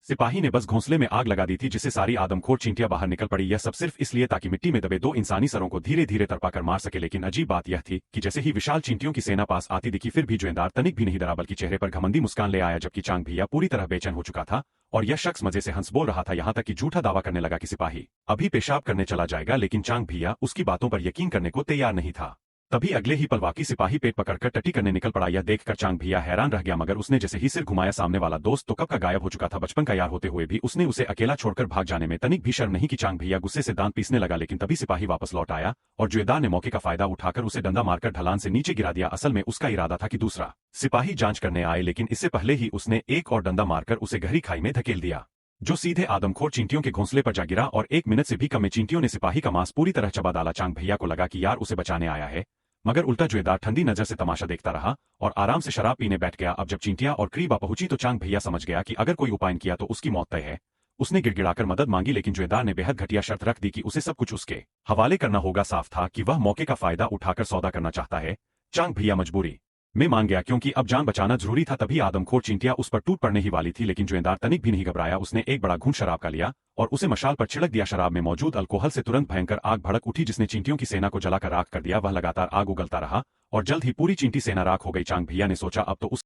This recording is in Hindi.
सिपाही ने बस घोंसले में आग लगा दी थी जिससे सारी आदमखोर चींटियां बाहर निकल पड़ी। यह सब सिर्फ इसलिए ताकि मिट्टी में दबे दो इंसानी सरों को धीरे धीरे तरपाकर मार सके। लेकिन अजीब बात यह थी कि जैसे ही विशाल चींटियों की सेना पास आती दिखी फिर भी जुएंदार तनिक भी नहीं डरा बल्कि चेहरे पर घमंडी मुस्कान ले आया। जबकि चांग भैया पूरी तरह बेचैन हो चुका था और यह शख्स मजे से हंस बोल रहा था, यहाँ तक कि झूठा दावा करने लगा कि सिपाही अभी पेशाब करने चला जाएगा। लेकिन चांग भैया उसकी बातों पर यकीन करने को तैयार नहीं था। तभी अगले ही पल वाकई सिपाही पेट पकड़कर टट्टी करने निकल पड़ा। यह देखकर चांग भैया हैरान रह गया, मगर उसने जैसे ही सिर घुमाया सामने वाला दोस्त तो कब का गायब हो चुका था। बचपन का यार होते हुए भी उसने उसे अकेला छोड़कर भाग जाने में तनिक भी शर्म नहीं की। चांग भैया गुस्से से दांत पीसने लगा, लेकिन तभी सिपाही वापस लौट आया और जुएदार ने मौके का फायदा उठाकर उसे डंडा मारकर ढलान से नीचे गिरा दिया। असल में उसका इरादा था कि दूसरा सिपाही जांच करने आए, लेकिन इससे पहले ही उसने एक और डंडा मारकर उसे गहरी खाई में धकेल दिया, जो सीधे आदमखोर चींटियों के घोंसले पर जा गिरा। और 1 मिनट से भी कम में चींटियों ने सिपाही का मांस पूरी तरह चबा डाला। चांग भैया को लगा कि यार उसे बचाने आया है, मगर उल्टा जुएदार ठंडी नजर से तमाशा देखता रहा और आराम से शराब पीने बैठ गया। अब जब चींटियां और करीबा पहुंची तो चांग भैया समझ गया कि अगर कोई उपाय किया तो उसकी मौत तय है। उसने गिड़गिड़ाकर मदद मांगी, लेकिन जुएदार ने बेहद घटिया शर्त रख दी कि उसे सब कुछ उसके हवाले करना होगा। साफ था कि वह मौके का फायदा उठाकर सौदा करना चाहता है। चांग भैया मजबूरी में मान गया क्योंकि अब जान बचाना जरूरी था। तभी आदमखोर चींटियां उस पर टूट पड़ने ही वाली थी, लेकिन जुएदार तनिक भी नहीं घबराया। उसने एक बड़ा घूंट शराब का लिया और उसे मशाल पर छिड़क दिया। शराब में मौजूद अल्कोहल से तुरंत भयंकर आग भड़क उठी जिसने चींटियों की सेना को जलाकर राख कर दिया। वह लगातार आग उगलता रहा और जल्द ही पूरी चींटी सेना राख हो गई। चांग भैया ने सोचा अब तो उस